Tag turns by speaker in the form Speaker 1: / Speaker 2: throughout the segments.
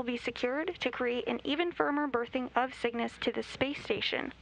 Speaker 1: be secured to create an even firmer berthing of Cygnus to the space station.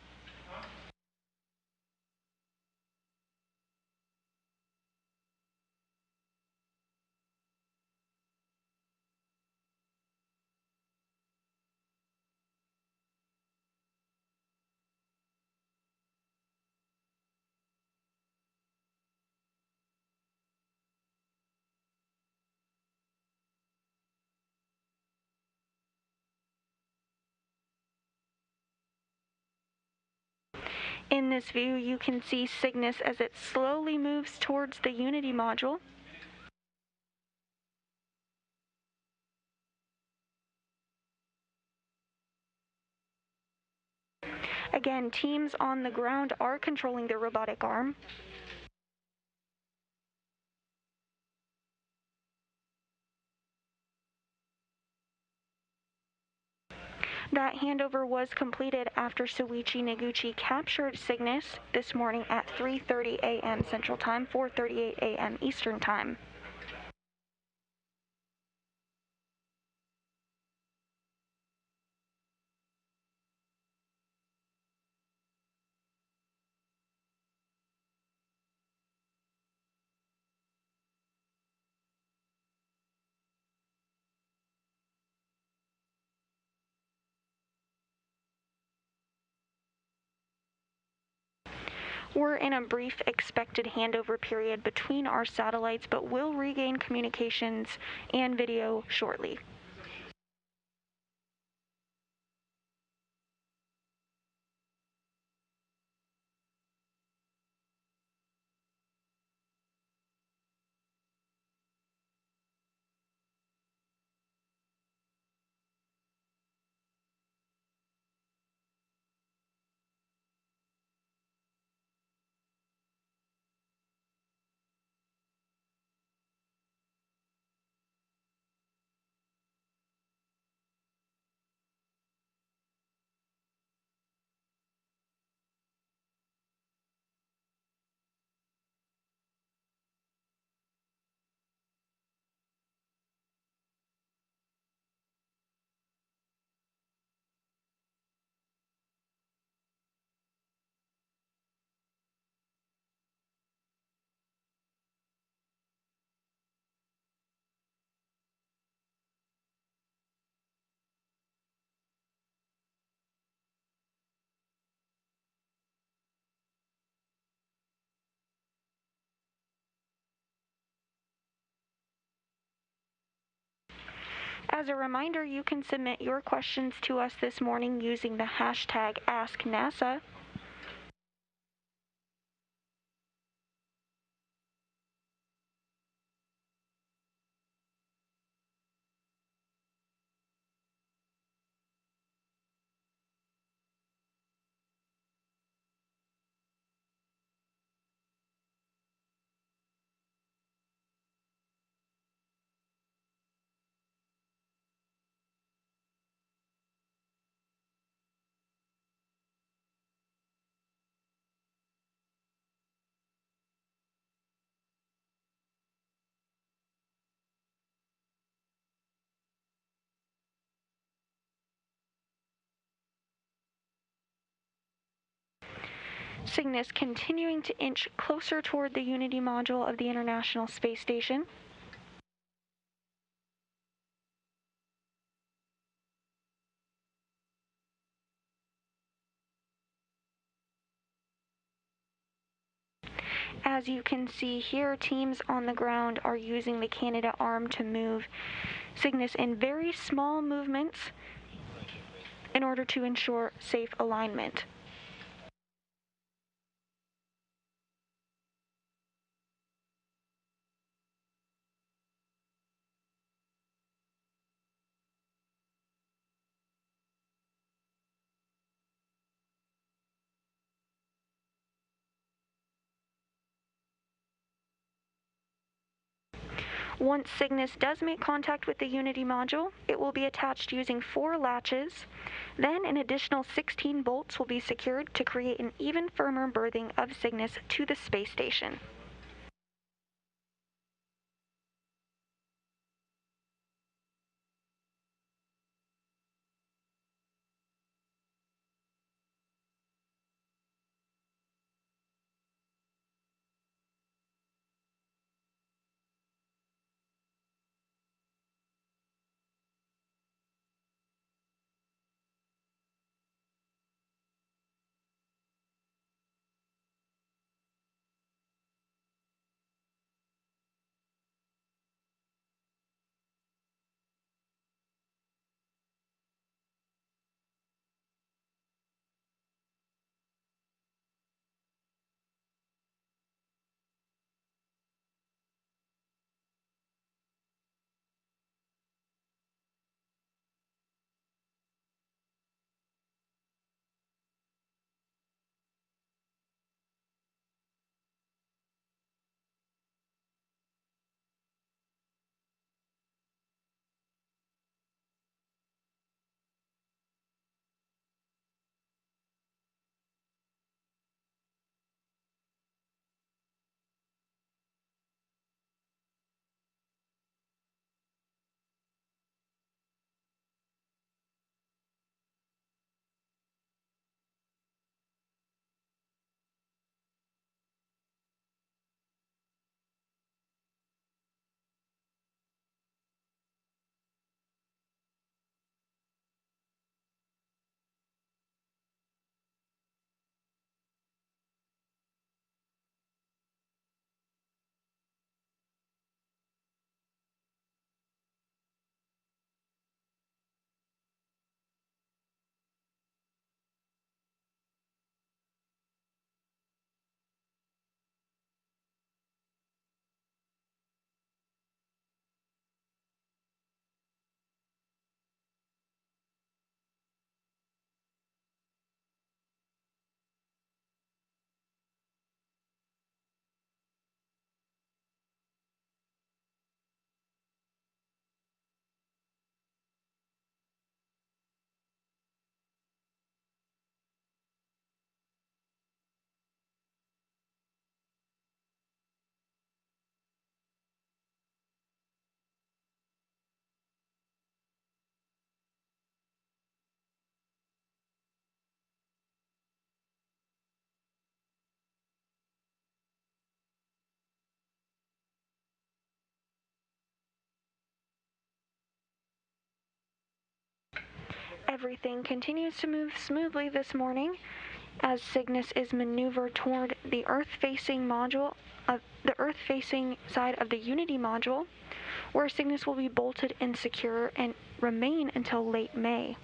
Speaker 1: In this view, you can see Cygnus as it slowly moves towards the Unity module. Again, teams on the ground are controlling the robotic arm. That handover was completed after Soichi Noguchi captured Cygnus this morning at 3:30 a.m. Central Time, 4:38 a.m. Eastern Time. We're in a brief expected handover period between our satellites, but will regain communications and video shortly. As a reminder, you can submit your questions to us this morning using the hashtag AskNASA. Cygnus continuing to inch closer toward the Unity module of the International Space Station. As you can see here, teams on the ground are using the Canada arm to move Cygnus in very small movements in order to ensure safe alignment. Once Cygnus does make contact with the Unity module, it will be attached using 4 latches. Then an additional 16 bolts will be secured to create an even firmer berthing of Cygnus to the space station. Everything continues to move smoothly this morning as Cygnus is maneuvered toward the Earth-facing side of the Unity module, where Cygnus will be bolted and secure and remain until late May.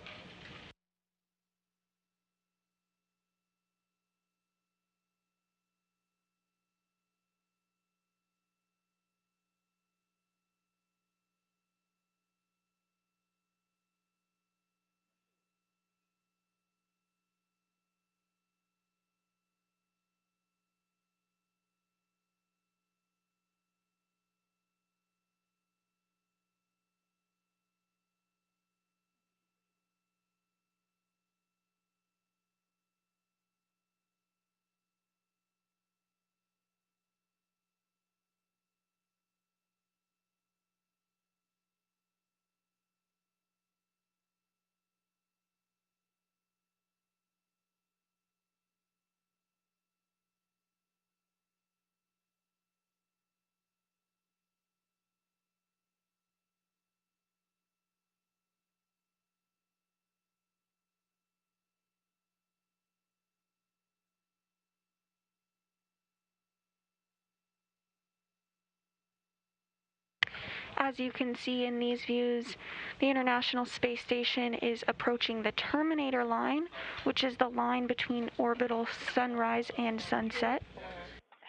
Speaker 1: As you can see in these views, the International Space Station is approaching the terminator line, which is the line between orbital sunrise and sunset.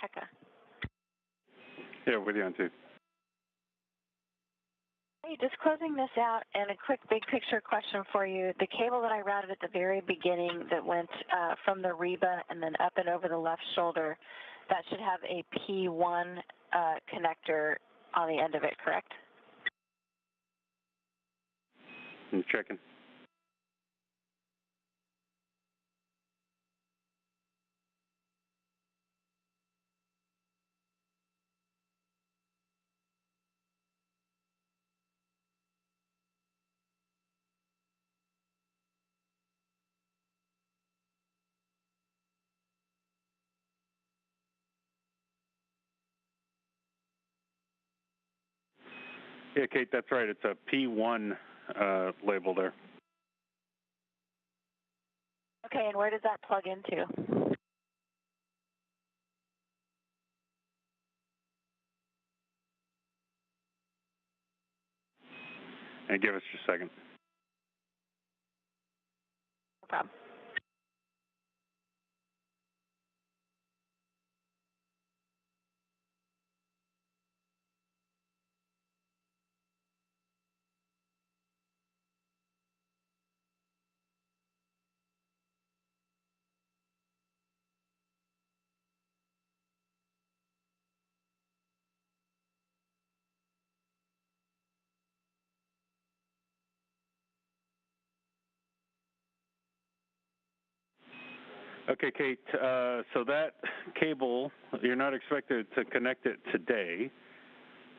Speaker 2: Hecka.
Speaker 3: Yeah, with you on two.
Speaker 2: Hey, just closing this out, and a quick big picture question for you. The cable that I routed at the very beginning that went from the Reba and then up and over the left shoulder, that should have a P1 connector on the end of it, correct?
Speaker 3: I'm checking. Yeah, Kate, that's right. It's a P1 label there.
Speaker 2: Okay, and where does that plug into?
Speaker 3: And give us just a second.
Speaker 2: No problem.
Speaker 3: Okay, Kate, so that cable, you're not expected to connect it today.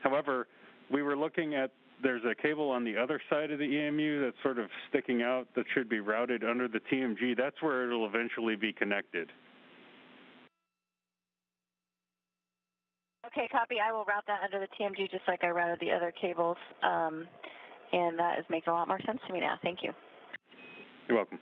Speaker 3: However, we were looking at, there's a cable on the other side of the EMU that's sort of sticking out that should be routed under the TMG. That's where it'll eventually be connected.
Speaker 2: Okay, copy. I will route that under the TMG just like I routed the other cables, and that is making a lot more sense to me now. Thank you.
Speaker 3: You're welcome.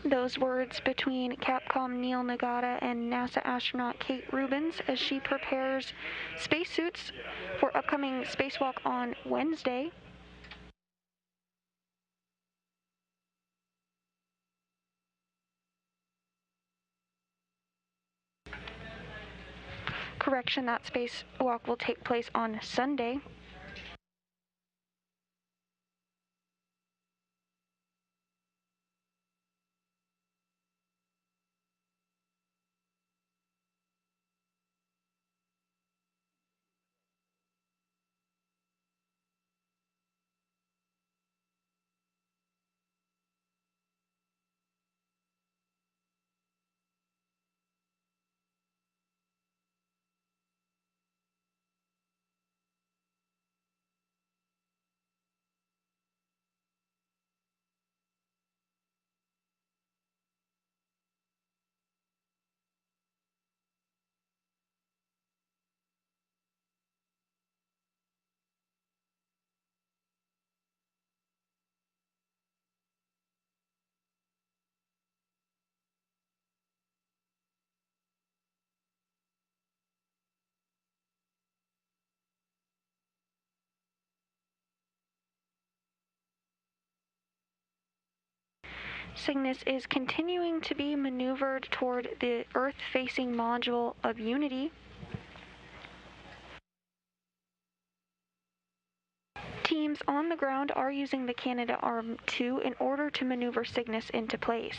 Speaker 1: Those words between Capcom Neil Nagata and NASA astronaut Kate Rubins as she prepares spacesuits for upcoming spacewalk on Wednesday. Correction, that spacewalk will take place on Sunday. Cygnus is continuing to be maneuvered toward the Earth-facing module of Unity. Teams on the ground are using the Canadarm2 in order to maneuver Cygnus into place.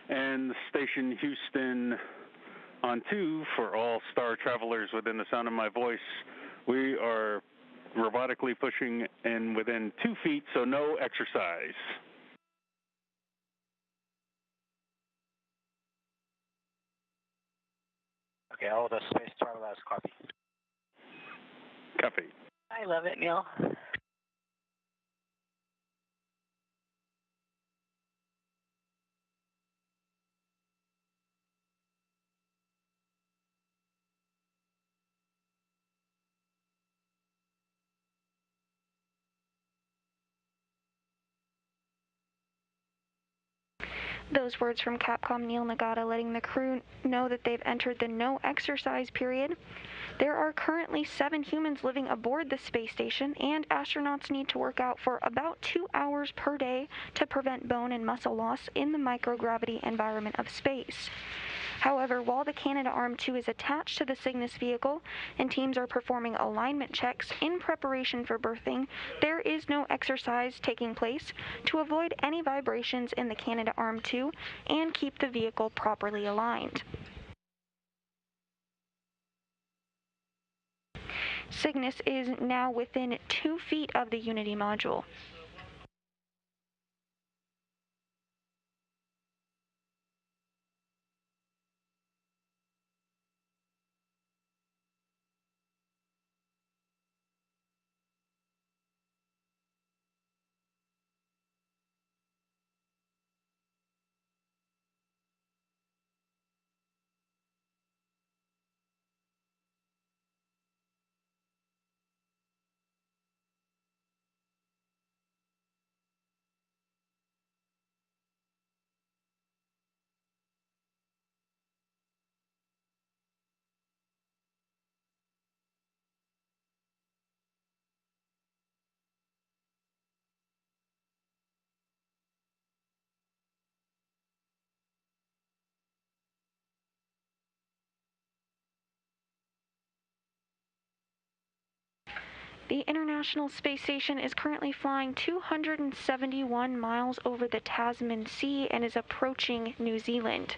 Speaker 3: And Station Houston on 2 for all star travelers within the sound of my voice. We are robotically pushing in within 2 feet, so no exercise.
Speaker 4: Okay, all the space travelers copy.
Speaker 3: Copy.
Speaker 2: I love it, Neil.
Speaker 1: Those words from Capcom Neil Nagata letting the crew know that they've entered the no exercise period. There are currently 7 humans living aboard the space station, and astronauts need to work out for about 2 hours per day to prevent bone and muscle loss in the microgravity environment of space. However, while the Canadarm2 is attached to the Cygnus vehicle and teams are performing alignment checks in preparation for berthing, there is no exercise taking place to avoid any vibrations in the Canadarm2 and keep the vehicle properly aligned. Cygnus is now within 2 feet of the Unity module. The International Space Station is currently flying 271 miles over the Tasman Sea and is approaching New Zealand.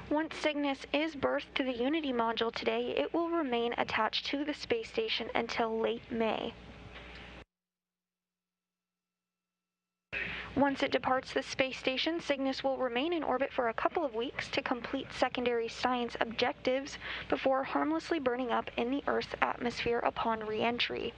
Speaker 1: Once Cygnus is berthed to the Unity module today, it will remain attached to the space station until late May. Once it departs the space station, Cygnus will remain in orbit for a couple of weeks to complete secondary science objectives before harmlessly burning up in the Earth's atmosphere upon re-entry.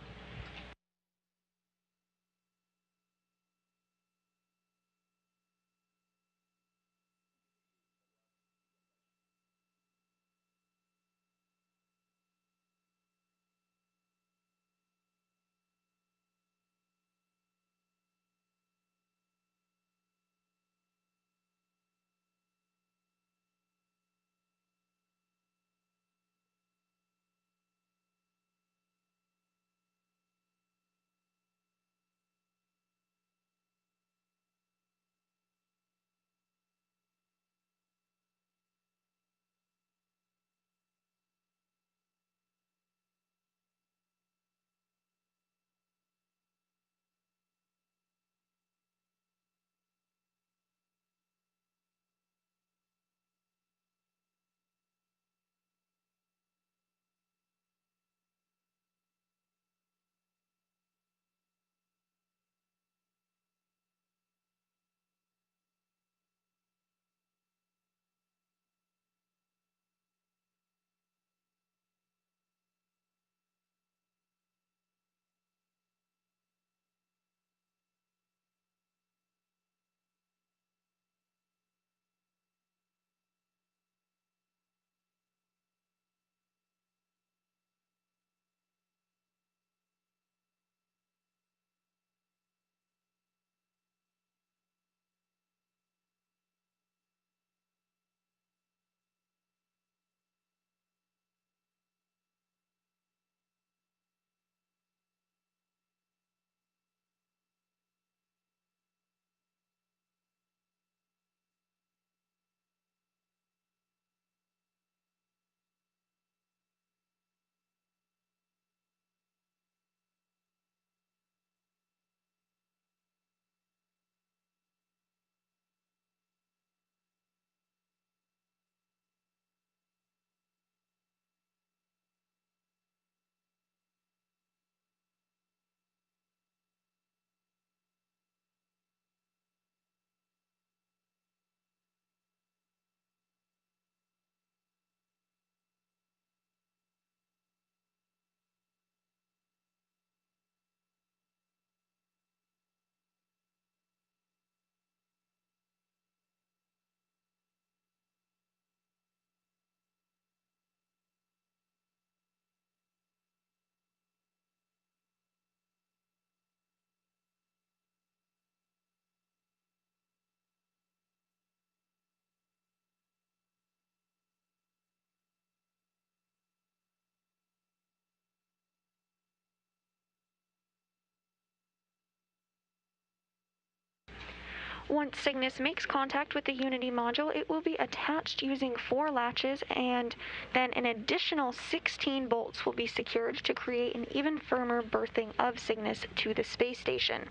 Speaker 1: Once Cygnus makes contact with the Unity module, it will be attached using 4 latches, and then an additional 16 bolts will be secured to create an even firmer berthing of Cygnus to the space station.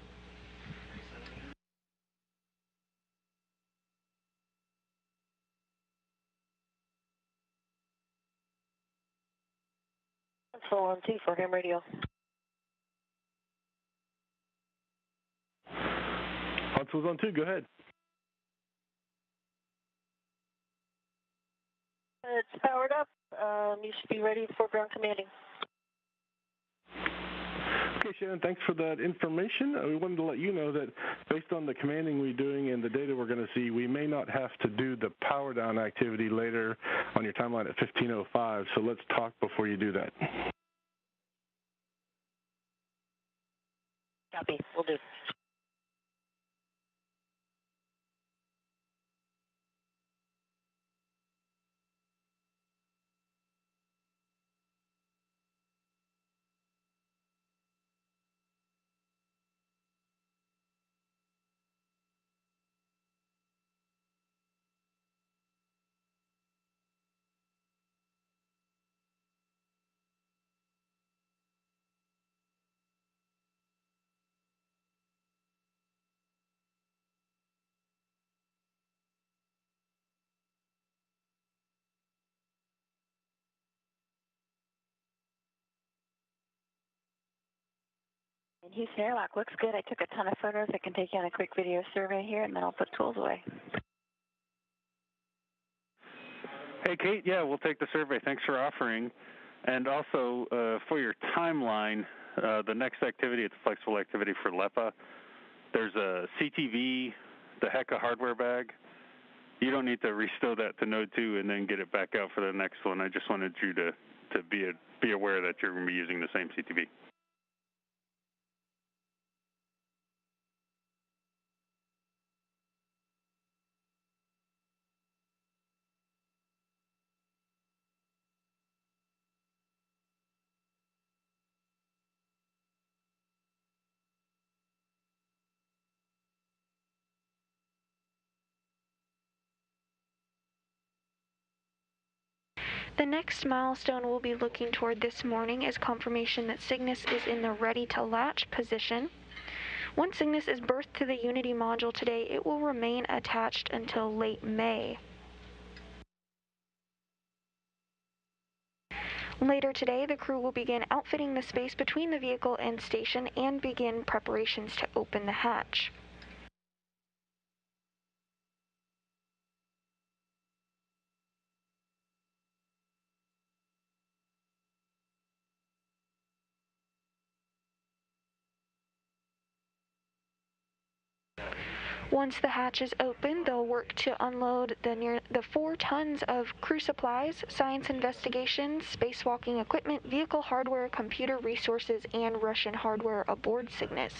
Speaker 2: Full on 2 for ham radio.
Speaker 5: Console's on 2, go ahead.
Speaker 2: It's powered up. You should be ready for ground commanding.
Speaker 5: Okay, Shannon, thanks for that information. We wanted to let you know that based on the commanding we're doing and the data we're going to see, we may not have to do the power down activity later on your timeline at 15:05, so let's talk before you do that.
Speaker 2: Copy. Will do. Houston Airlock looks good. I took a ton of photos. I can take you on a quick video survey here, and then I'll put tools away.
Speaker 3: Hey, Kate, yeah, we'll take the survey. Thanks for offering. And also, for your timeline, the next activity, it's flexible activity for LEPA. There's a CTV, the HECA hardware bag. You don't need to restow that to Node 2 and then get it back out for the next one. I just wanted you to be aware that you're going to be using the same CTV.
Speaker 1: The next milestone we'll be looking toward this morning is confirmation that Cygnus is in the ready-to-latch position. Once Cygnus is berthed to the Unity module today, it will remain attached until late May. Later today, the crew will begin outfitting the space between the vehicle and station and begin preparations to open the hatch. Once the hatch is open, they'll work to unload the 4 tons of crew supplies, science investigations, spacewalking equipment, vehicle hardware, computer resources, and Russian hardware aboard Cygnus.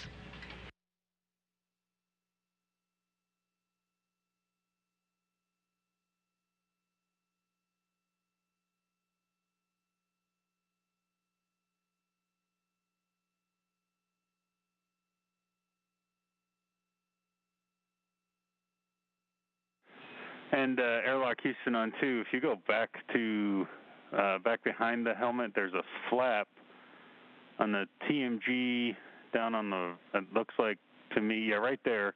Speaker 3: And Airlock Houston on 2, if you go back to back behind the helmet, there's a flap on the TMG down on the, it looks like to me, yeah, right there.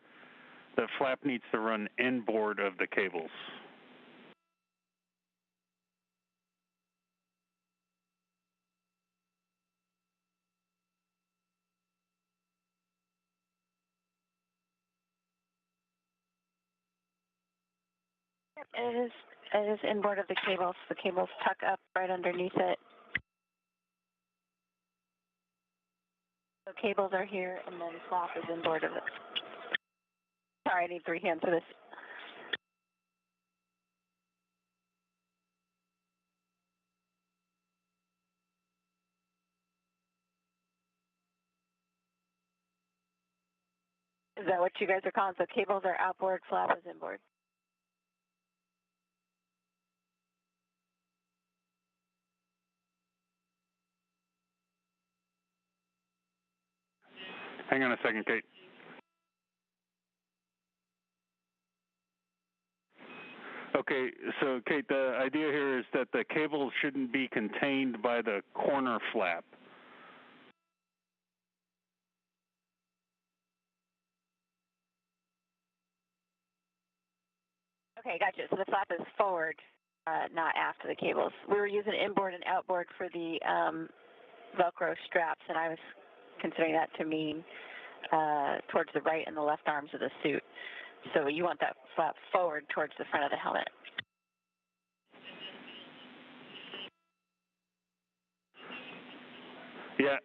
Speaker 3: The flap needs to run inboard of the cables.
Speaker 2: It is inboard of the cables. The cables tuck up right underneath it. The cables are here, and then flap is inboard of it. Sorry, I need 3 hands for this. Is that what you guys are calling? So cables are outboard, flap is inboard.
Speaker 3: Hang on a second, Kate. Okay, so Kate, the idea here is that the cable shouldn't be contained by the corner flap.
Speaker 2: Okay, gotcha. So the flap is forward, not aft of the cables. We were using inboard and outboard for the Velcro straps, and I was considering that to mean towards the right and the left arms of the suit. So you want that flap forward towards the front of the helmet.
Speaker 3: Yeah,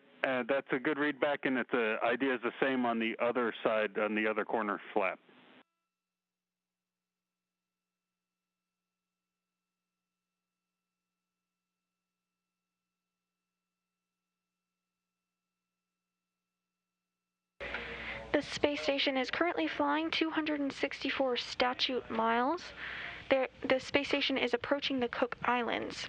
Speaker 3: that's a good read back, and the idea is the same on the other side, on the other corner flap.
Speaker 1: The space station is currently flying 264 statute miles. The space station is approaching the Cook Islands.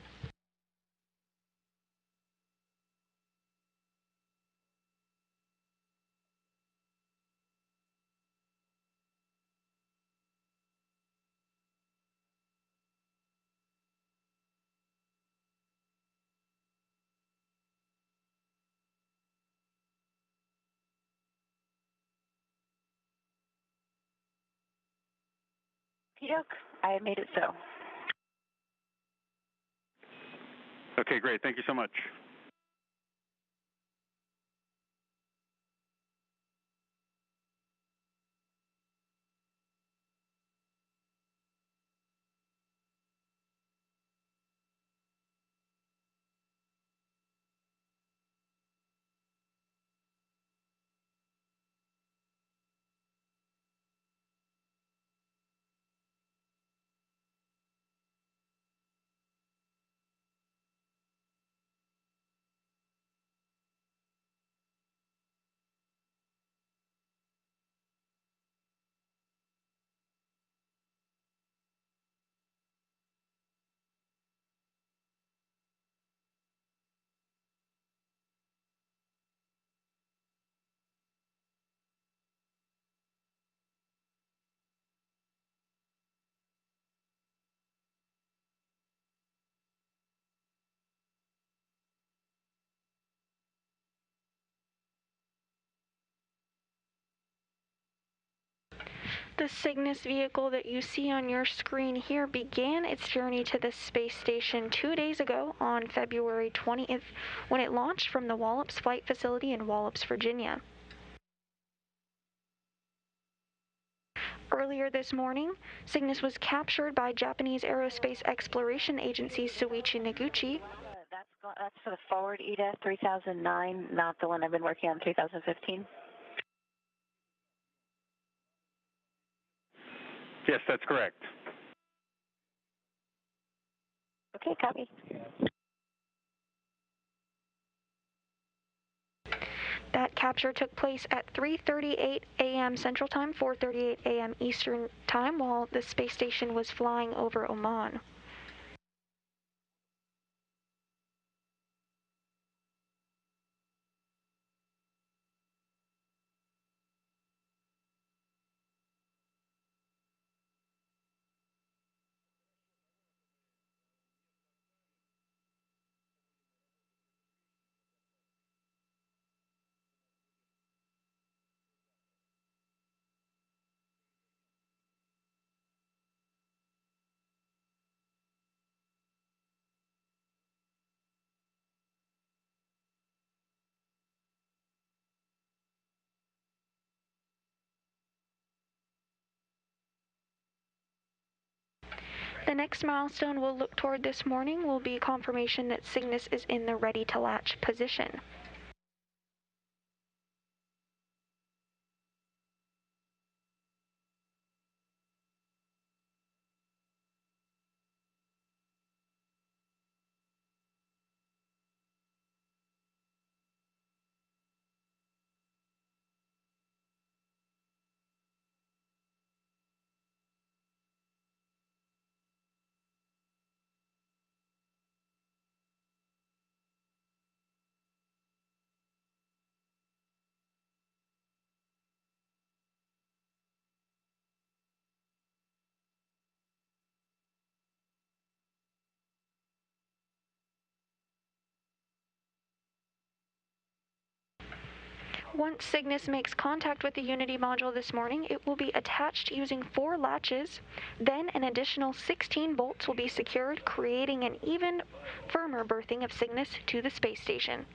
Speaker 2: Okey-doke, I have made it so.
Speaker 3: Okay, great. Thank you so much.
Speaker 1: The Cygnus vehicle that you see on your screen here began its journey to the space station 2 days ago on February 20th when it launched from the Wallops Flight Facility in Wallops, Virginia. Earlier this morning, Cygnus was captured by Japanese Aerospace Exploration Agency Soichi Noguchi.
Speaker 2: That's for the forward ETA 3009, not the one I've been working on 3015.
Speaker 3: Yes, that's correct.
Speaker 2: Okay, copy.
Speaker 1: That capture took place at 3:38 a.m. Central Time, 4:38 a.m. Eastern Time, while the space station was flying over Oman. The next milestone we'll look toward this morning will be confirmation that Cygnus is in the ready-to-latch position. Once Cygnus makes contact with the Unity module this morning, it will be attached using 4 latches. Then an additional 16 bolts will be secured, creating an even firmer berthing of Cygnus to the space station.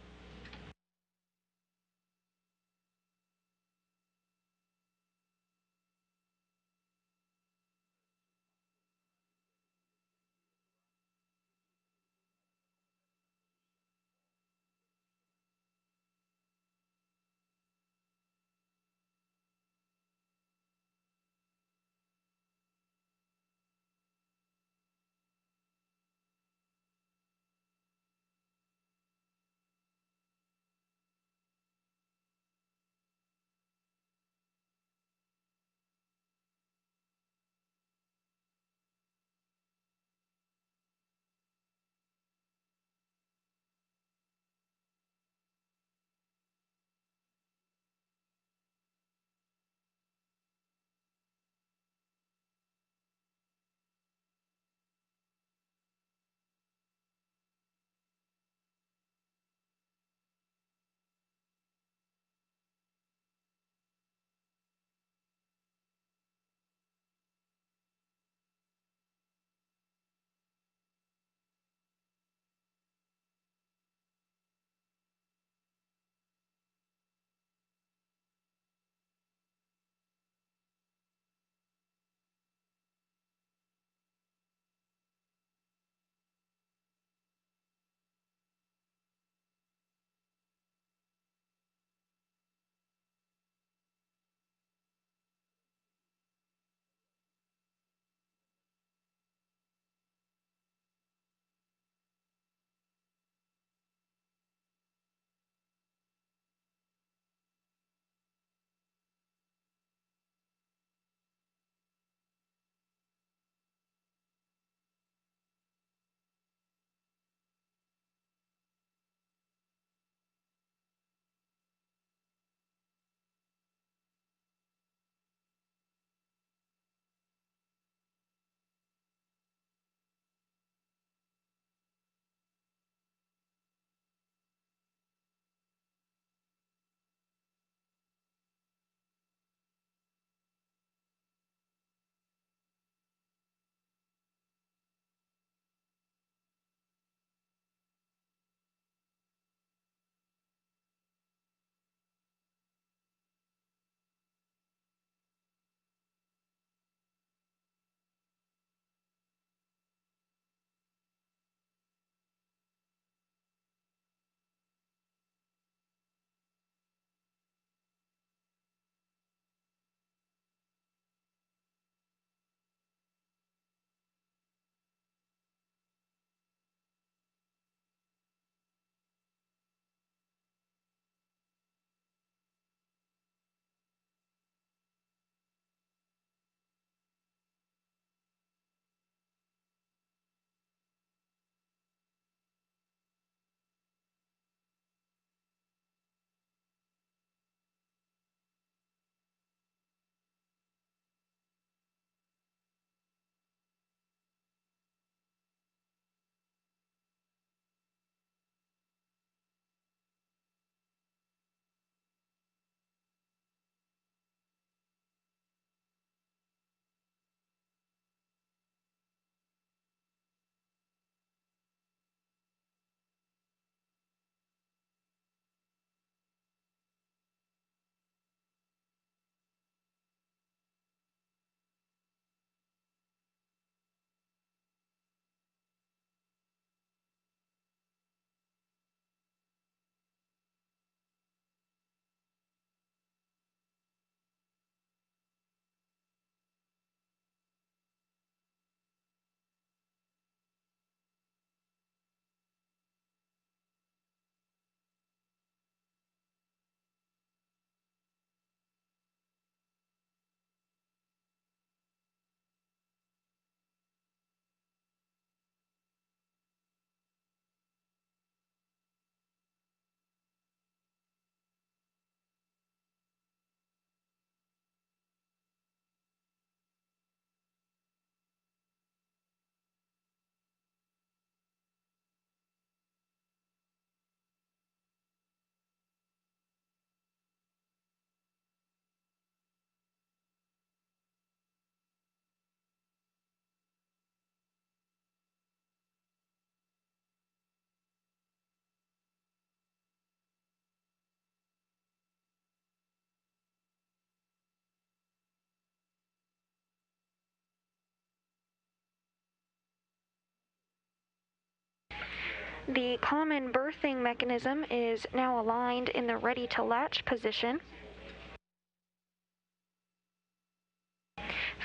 Speaker 1: The common berthing mechanism is now aligned in the ready to latch position.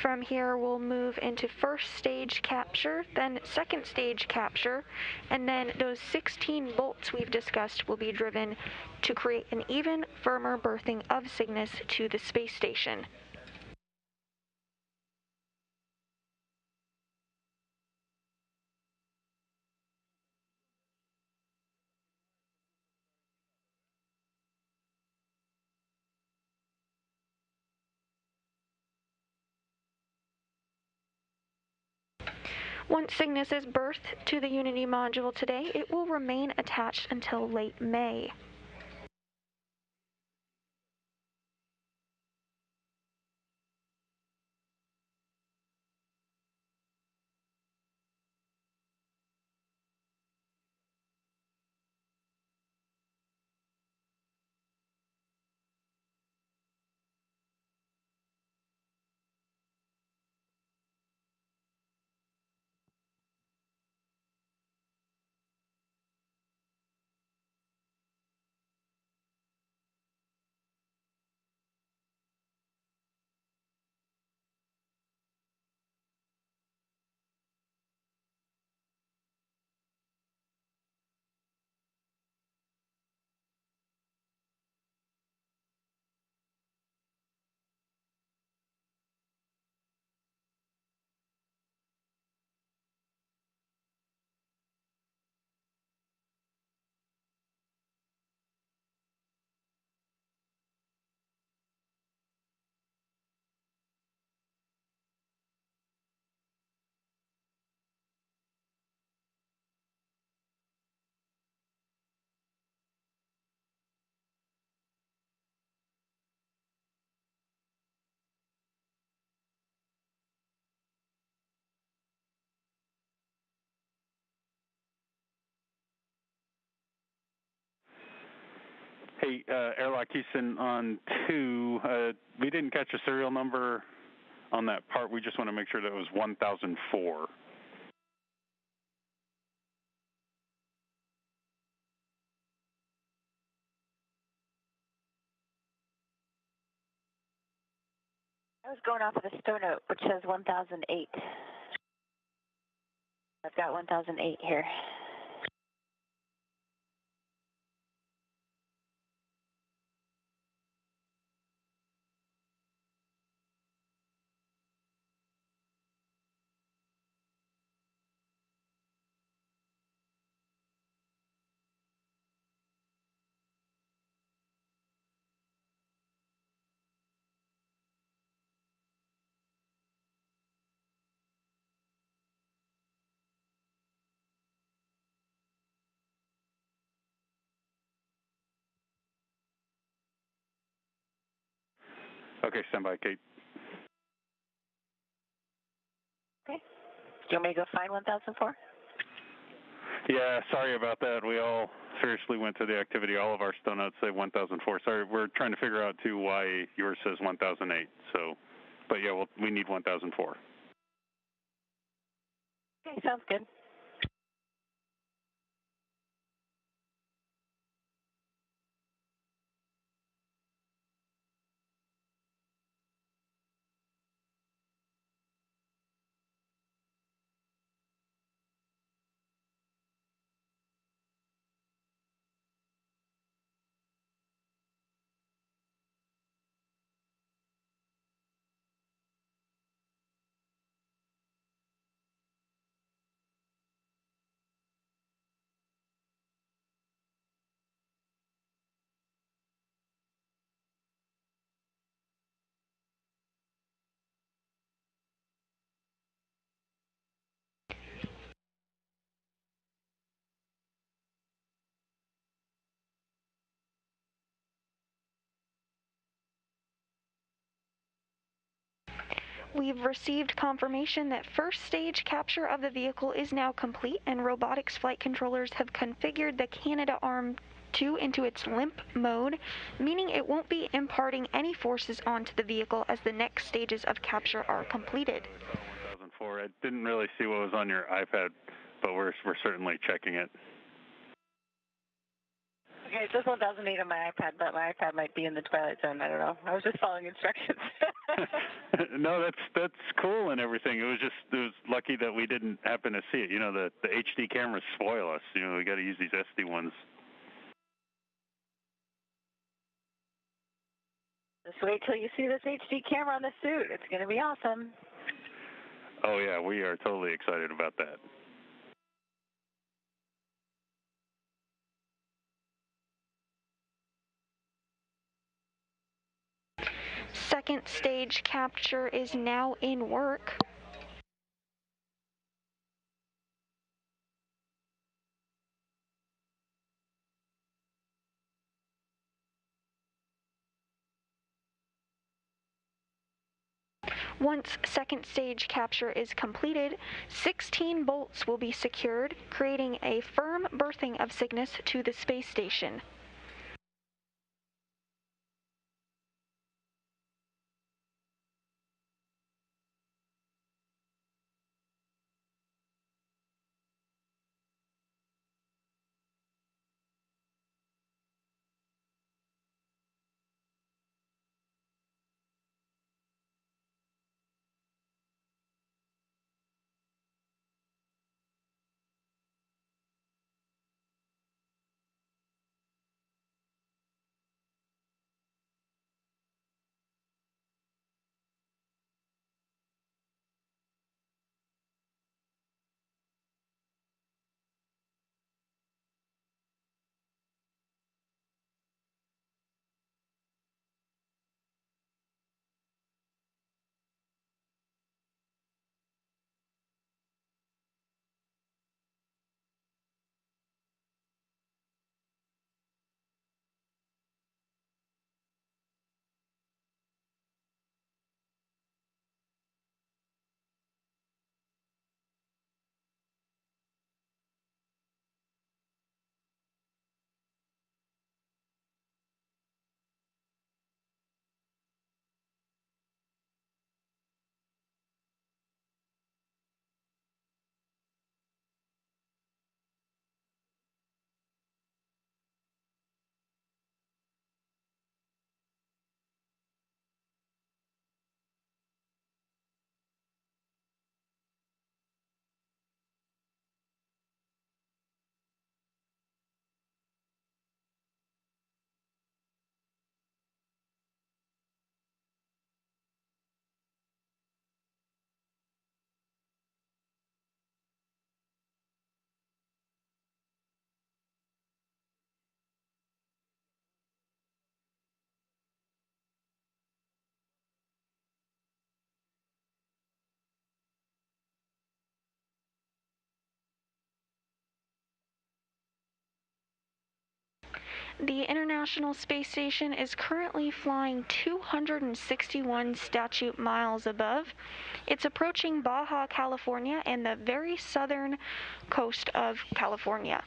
Speaker 1: From here, we'll move into first stage capture, then second stage capture, and then those 16 bolts we've discussed will be driven to create an even, firmer berthing of Cygnus to the space station. Once Cygnus is berthed to the Unity module today, it will remain attached until late May.
Speaker 3: Hey, Airlock Houston, on 2, we didn't catch a serial number on that part. We just want to make sure that it was 1004.
Speaker 2: I was going off of the stow note, which says 1008. I've got 1008 here.
Speaker 3: Okay, stand by, Kate.
Speaker 2: Okay. Do you want me to go find 1004?
Speaker 3: Yeah, sorry about that. We all seriously went to the activity. All of our stow notes say 1004. Sorry, we're trying to figure out, too, why yours says 1008. So, but yeah, we need 1004.
Speaker 2: Okay, sounds good.
Speaker 1: We've received confirmation that first stage capture of the vehicle is now complete, and robotics flight controllers have configured the Canadarm2 into its limp mode, meaning it won't be imparting any forces onto the vehicle as the next stages of capture are completed.
Speaker 3: 1004. I didn't really see what was on your iPad, but we're certainly checking it.
Speaker 2: Okay, it says 1008 on my iPad, but my iPad might be in the twilight zone. I don't know. I was just following instructions.
Speaker 3: No, that's cool and everything. It was lucky that we didn't happen to see it. You know, the HD cameras spoil us. You know, we got to use these SD ones.
Speaker 2: Just wait till you see this HD camera on the suit. It's going to be awesome.
Speaker 3: Oh yeah, we are totally excited about that.
Speaker 1: Second stage capture is now in work. Once second stage capture is completed, 16 bolts will be secured, creating a firm berthing of Cygnus to the space station. The International Space Station is currently flying 261 statute miles above. It's approaching Baja California and the very southern coast of California.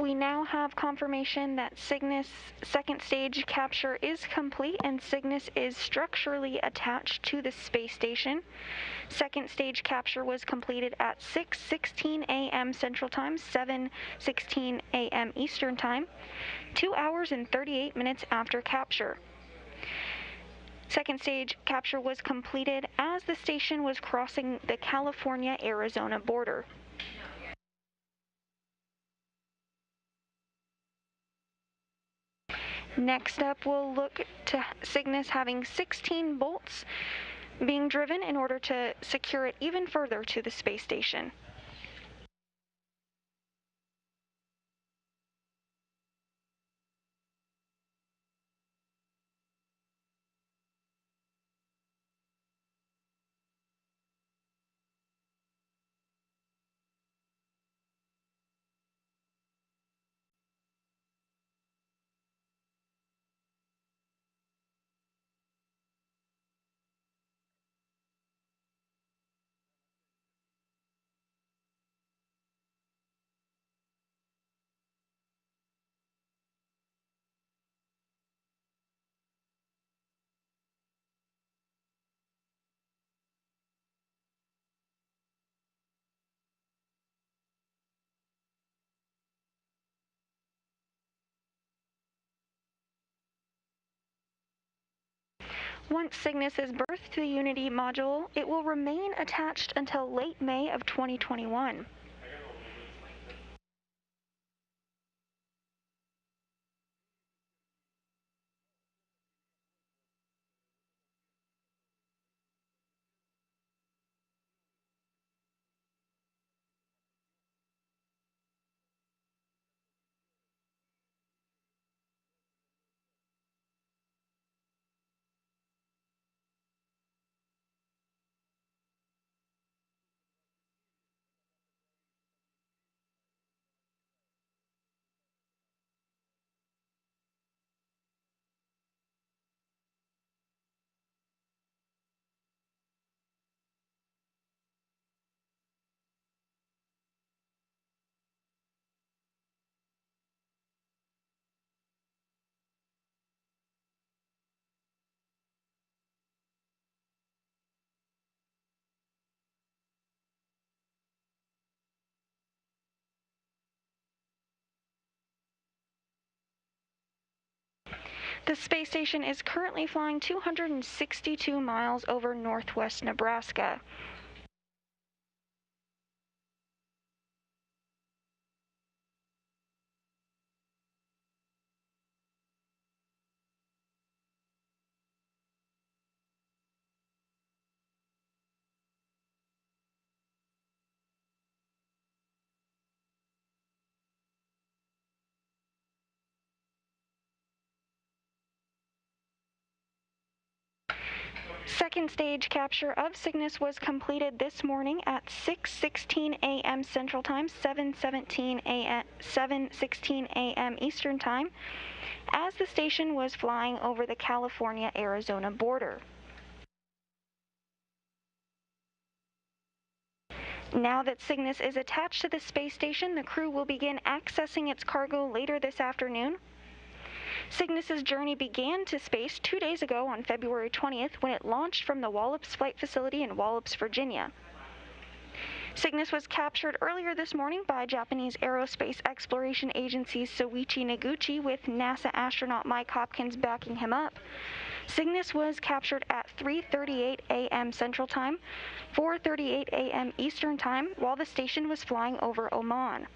Speaker 1: We now have confirmation that Cygnus second stage capture is complete and Cygnus is structurally attached to the space station. Second stage capture was completed at 6:16 a.m. Central Time, 7:16 a.m. Eastern Time, 2 hours and 38 minutes after capture. Second stage capture was completed as the station was crossing the California-Arizona border. Next up, we'll look to Cygnus having 16 bolts being driven in order to secure it even further to the space station. Once Cygnus is berthed to the Unity module, it will remain attached until late May of 2021. The space station is currently flying 262 miles over northwest Nebraska. Second stage capture of Cygnus was completed this morning at 6:16 a.m. Central Time, 7:16 a.m. Eastern Time, as the station was flying over the California-Arizona border. Now that Cygnus is attached to the space station, the crew will begin accessing its cargo later this afternoon. Cygnus's journey began to space 2 days ago on February 20th when it launched from the Wallops Flight Facility in Wallops, Virginia. Cygnus was captured earlier this morning by Japanese Aerospace Exploration Agency's Soichi Noguchi, with NASA astronaut Mike Hopkins backing him up. Cygnus was captured at 3:38 a.m. Central Time, 4:38 a.m. Eastern Time, while the station was flying over Oman.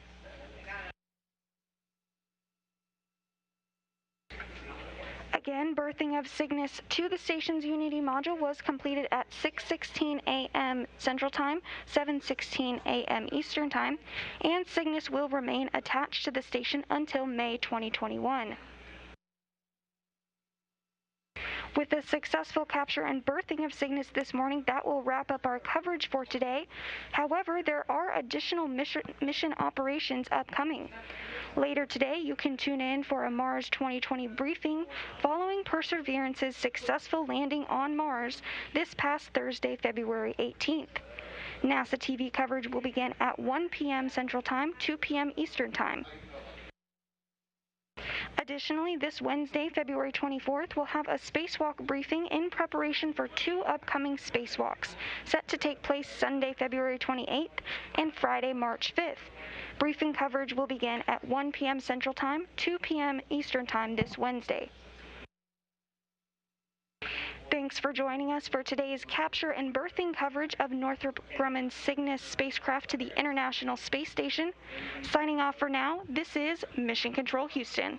Speaker 1: Again, berthing of Cygnus to the station's Unity module was completed at 6:16 a.m. Central Time, 7:16 a.m. Eastern Time, and Cygnus will remain attached to the station until May 2021. With the successful capture and berthing of Cygnus this morning, that will wrap up our coverage for today. However, there are additional mission operations upcoming. Later today, you can tune in for a Mars 2020 briefing following Perseverance's successful landing on Mars this past Thursday, February 18th. NASA TV coverage will begin at 1 p.m. Central Time, 2 p.m. Eastern Time. Additionally, this Wednesday, February 24th, we'll have a spacewalk briefing in preparation for 2 upcoming spacewalks, set to take place Sunday, February 28th and Friday, March 5th. Briefing coverage will begin at 1 p.m. Central Time, 2 p.m. Eastern Time this Wednesday. Thanks for joining us for today's capture and berthing coverage of Northrop Grumman's Cygnus spacecraft to the International Space Station. Signing off for now, this is Mission Control Houston.